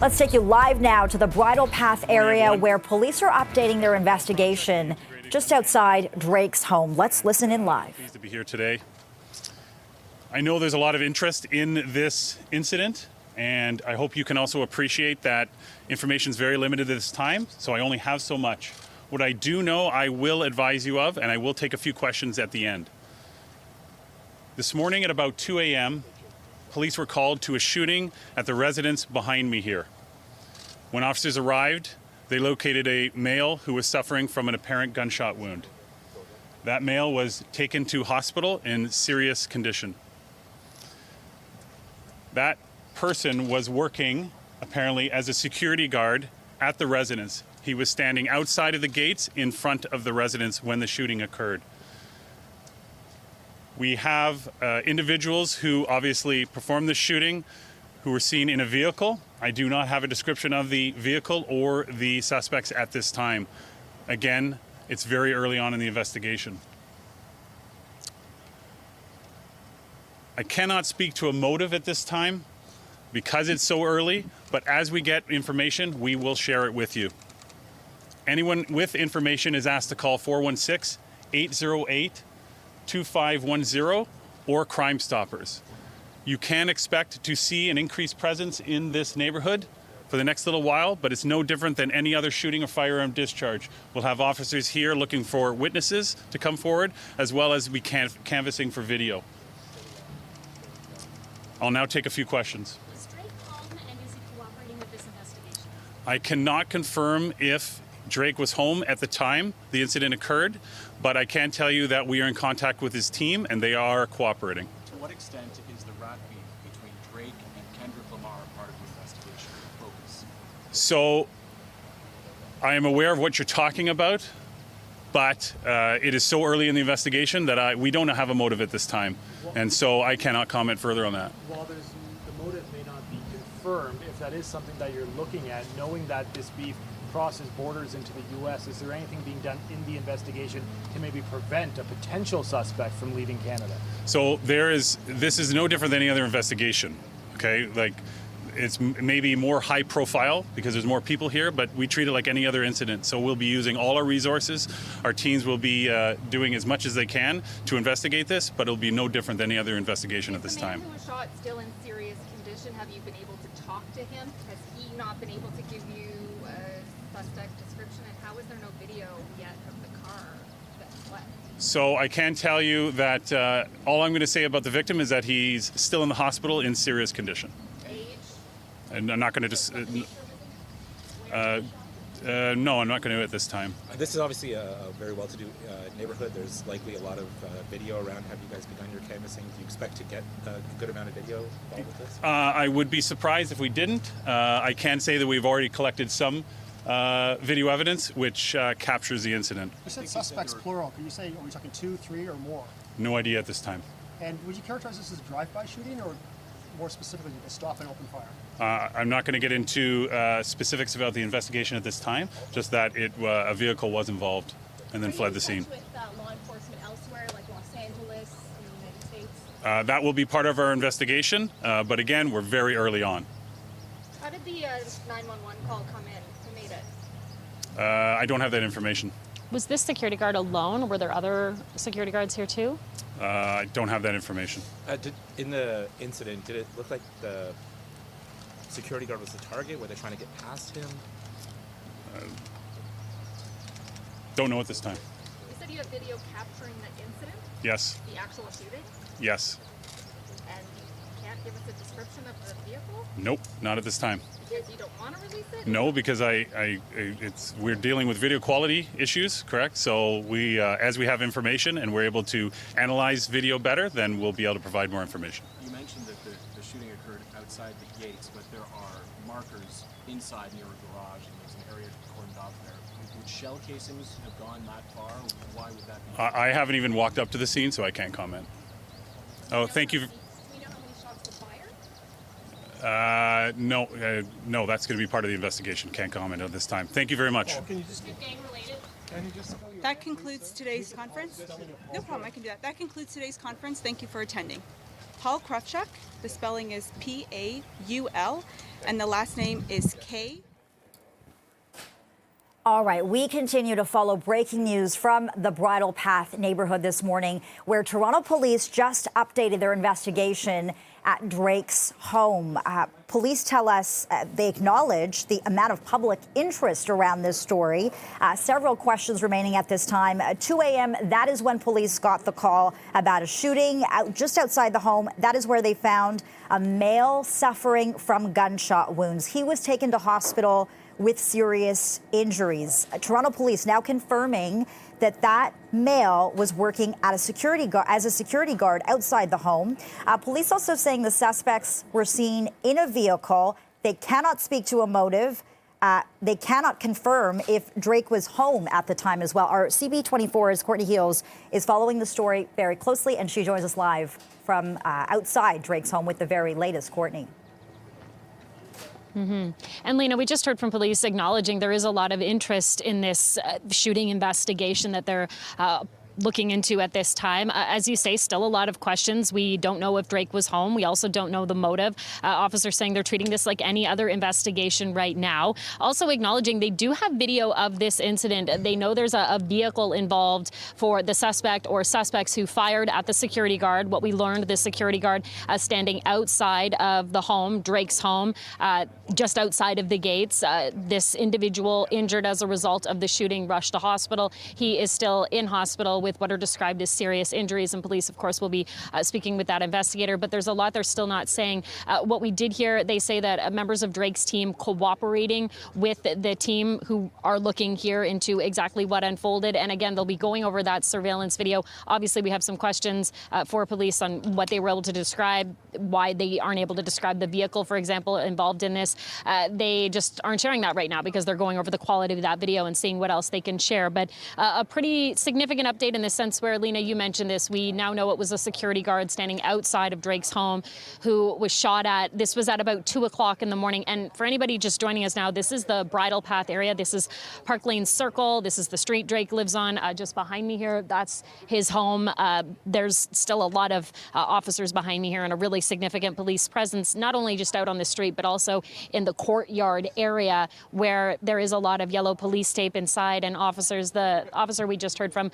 Let's take you live now to the Bridle Path area where police are updating their investigation just outside Drake's home. Let's listen in live. Pleased to be here today. I know there's a lot of interest in this incident, and I hope you can also appreciate that information is very limited at this time, so I only have so much. What I do know, I will advise you of, and I will take a few questions at the end. This morning at about 2 a.m., police were called to a shooting at the residence behind me here. When officers arrived, they located a male who was suffering from an apparent gunshot wound. That male was taken to hospital in serious condition. That person was working, apparently, as a security guard at the residence. He was standing outside of the gates in front of the residence when the shooting occurred. We have individuals who obviously performed the shooting who were seen in a vehicle. I do not have a description of the vehicle or the suspects at this time. Again, it's very early on in the investigation. I cannot speak to a motive at this time because it's so early, but as we get information, we will share it with you. Anyone with information is asked to call 416-808-2510 or Crime Stoppers. You can expect to see an increased presence in this neighborhood for the next little while, but it's no different than any other shooting or firearm discharge. We'll have officers here looking for witnesses to come forward, as well as we canvassing for video. I'll now take a few questions. Is Drake home and is he cooperating with this investigation? I cannot confirm if Drake was home at the time the incident occurred, but I can tell you that we are in contact with his team and they are cooperating. To what extent is the rat beef between Drake and Kendrick Lamar part of the investigation focus? So I am aware of what you're talking about, but it is so early in the investigation that we don't have a motive at this time, and so I cannot comment further on that. While the motive may not be confirmed, if that is something that you're looking at, knowing that this beef crosses borders into the U.S., is there anything being done in the investigation to maybe prevent a potential suspect from leaving Canada? So this is no different than any other investigation, okay? Like, it's maybe more high profile because there's more people here, but we treat it like any other incident. So we'll be using all our resources. Our teams will be doing as much as they can to investigate this, but it'll be no different than any other investigation at this time. The man who was shot still in serious condition. Have you been able to talk to him? Has he not been able to give you a suspect description? And how is there no video yet of the car that fled? So I can tell you that all I'm going to say about the victim is that he's still in the hospital in serious condition. And I'm not going to just. No, I'm not going to at this time. This is obviously a very well-to-do neighborhood. There's likely a lot of video around. Have you guys begun your canvassing? Do you expect to get a good amount of video involved with this? I would be surprised if we didn't. I can say that we've already collected some video evidence which captures the incident. You said suspects plural. Can you say, are we talking 2, 3, or more? No idea at this time. And would you characterize this as a drive-by shooting, or more specifically, a stop and open fire? I'm not going to get into specifics about the investigation at this time, just that a vehicle was involved and then fled the scene. With law enforcement elsewhere, like Los Angeles in the United States? That will be part of our investigation, but again, we're very early on. How did the 911 call come in? Who made it? I don't have that information. Was this security guard alone, or were there other security guards here too? I don't have that information. In the incident, did it look like the security guard was the target? Were they trying to get past him? Don't know at this time. You said you have video capturing the incident? Yes. The actual shooting? Yes. And you can't give us a description of the vehicle? Nope, not at this time. Because you don't want to release it? No, because we're dealing with video quality issues, correct? So we, as we have information and we're able to analyze video better, then we'll be able to provide more information. You mentioned that the shooting occurred outside the gates, but there are markers inside near a garage, and there's an area cordoned off there. Would shell casings have gone that far? Why would that be? I haven't even walked up to the scene, so I can't comment. Oh, thank you. Do we know how many shots were fired? No, that's going to be part of the investigation. Can't comment at this time. Thank you very much. Gang related? That concludes today's conference. No problem, I can do that. That concludes today's conference. Thank you for attending. Paul Krufchuk. The spelling is Paul, and the last name is K. All right, we continue to follow breaking news from the Bridle Path neighborhood this morning, where Toronto police just updated their investigation at Drake's home. Police tell us they acknowledge the amount of public interest around this story. Several questions remaining at this time. At 2 a.m., that is when police got the call about a shooting just outside the home. That is where they found a male suffering from gunshot wounds. He was taken to hospital with serious injuries. Toronto police now confirming that male was working at as a security guard outside the home. Police also saying the suspects were seen in a vehicle. They cannot speak to a motive. They cannot confirm if Drake was home at the time as well. Our CB24's Courtney Heels is following the story very closely, and she joins us live from outside Drake's home with the very latest. Courtney. And Lena, we just heard from police acknowledging there is a lot of interest in this shooting investigation that they're looking into at this time. As you say, still a lot of questions. We don't know if Drake was home. We also don't know the motive. Officers saying they're treating this like any other investigation right now. Also acknowledging they do have video of this incident. They know there's a vehicle involved for the suspect or suspects who fired at the security guard. What we learned, the security guard standing outside of the home, Drake's home, just outside of the gates. This individual injured as a result of the shooting rushed to hospital. He is still in hospital with what are described as serious injuries, and police, of course, will be speaking with that investigator. But there's a lot they're still not saying. What we did hear, they say that members of Drake's team cooperating with the team who are looking here into exactly what unfolded. And again, they'll be going over that surveillance video. Obviously, we have some questions for police on what they were able to describe, why they aren't able to describe the vehicle, for example, involved in this. They just aren't sharing that right now because they're going over the quality of that video and seeing what else they can share. But a pretty significant update in the sense where, Lena, you mentioned this. We now know it was a security guard standing outside of Drake's home who was shot at. This was at about 2 o'clock in the morning. And for anybody just joining us now, this is the Bridle Path area. This is Park Lane Circle. This is the street Drake lives on. Just behind me here, that's his home. There's still a lot of officers behind me here and a really significant police presence, not only just out on the street, but also in the courtyard area where there is a lot of yellow police tape inside, and officers, the officer we just heard from,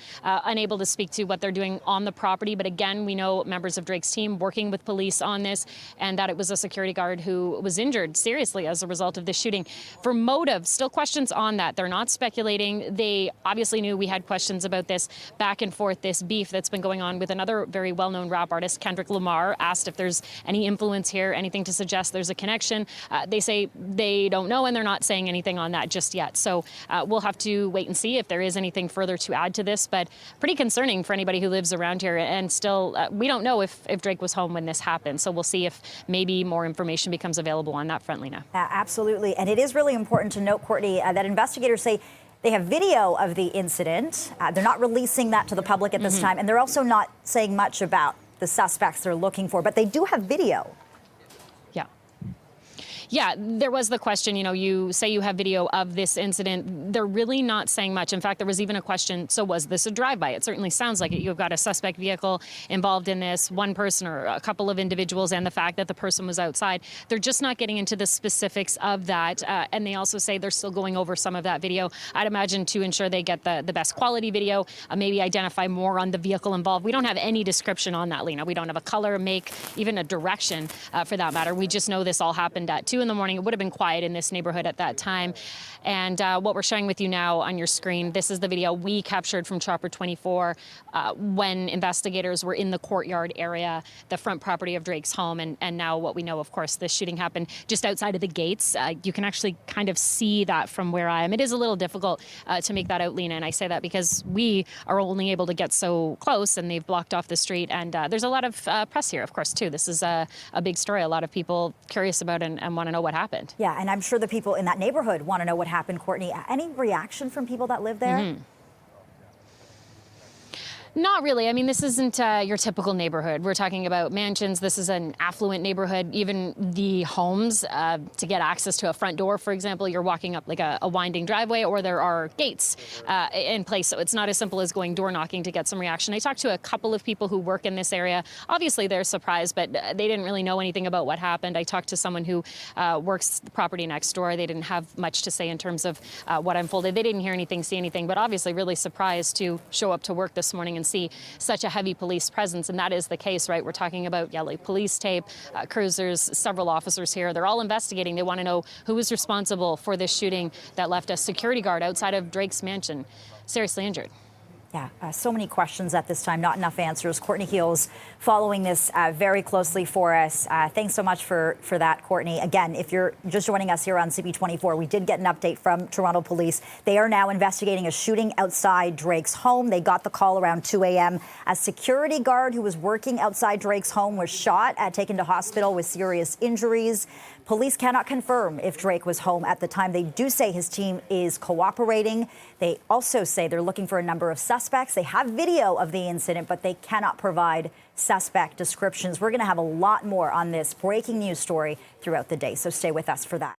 unable to speak to what they're doing on the property. But again, we know members of Drake's team working with police on this, and that it was a security guard who was injured seriously as a result of the shooting. For motive, still questions on that. They're not speculating. They obviously knew we had questions about this back and forth, this beef that's been going on with another very well-known rap artist, Kendrick Lamar, asked if there's any influence here, anything to suggest there's a connection. They say they don't know, and they're not saying anything on that just yet. So we'll have to wait and see if there is anything further to add to this, but pretty concerning for anybody who lives around here. And still, we don't know if Drake was home when this happened. So we'll see if maybe more information becomes available on that front, Lena. Absolutely. And it is really important to note, Courtney, that investigators say they have video of the incident. They're not releasing that to the public at this time. And they're also not saying much about the suspects they're looking for, but they do have video. Yeah, there was the question, you say you have video of this incident. They're really not saying much. In fact, there was even a question, so was this a drive-by? It certainly sounds like it. You've got a suspect vehicle involved in this, one person or a couple of individuals, and the fact that the person was outside. They're just not getting into the specifics of that. And they also say they're still going over some of that video, I'd imagine, to ensure they get the best quality video, maybe identify more on the vehicle involved. We don't have any description on that, Lena. We don't have a color, make, even a direction for that matter. We just know this all happened at 2 in the morning. It would have been quiet in this neighborhood at that time. And what we're showing with you now on your screen, this is the video we captured from Chopper 24 when investigators were in the courtyard area, the front property of Drake's home. And now what we know, of course, this shooting happened just outside of the gates. You can actually kind of see that from where I am. It is a little difficult to make that out, Lena, and I say that because we are only able to get so close and they've blocked off the street. And there's a lot of press here, of course, too. This is a big story. A lot of people curious about and want to know what happened. Yeah, and I'm sure the people in that neighborhood want to know what happened, Courtney. Any reaction from people that live there? Not really. I mean, this isn't your typical neighborhood. We're talking about mansions. This is an affluent neighborhood. Even the homes, to get access to a front door, for example, you're walking up like a winding driveway, or there are gates in place. So it's not as simple as going door knocking to get some reaction. I talked to a couple of people who work in this area. Obviously, they're surprised, but they didn't really know anything about what happened. I talked to someone who works the property next door. They didn't have much to say in terms of what unfolded. They didn't hear anything, see anything, but obviously really surprised to show up to work this morning and see such a heavy police presence. And that is the case, right? We're talking about yellow police tape, cruisers, several officers here. They're all investigating. They want to know who was responsible for this shooting that left a security guard outside of Drake's mansion seriously injured. Yeah, so many questions at this time, not enough answers. Courtney Heels following this very closely for us. Thanks so much for that, Courtney. Again, if you're just joining us here on CP24, we did get an update from Toronto Police. They are now investigating a shooting outside Drake's home. They got the call around 2 a.m. A security guard who was working outside Drake's home was shot, taken to hospital with serious injuries. Police cannot confirm if Drake was home at the time. They do say his team is cooperating. They also say they're looking for a number of suspects. They have video of the incident, but they cannot provide suspect descriptions. We're going to have a lot more on this breaking news story throughout the day, so stay with us for that.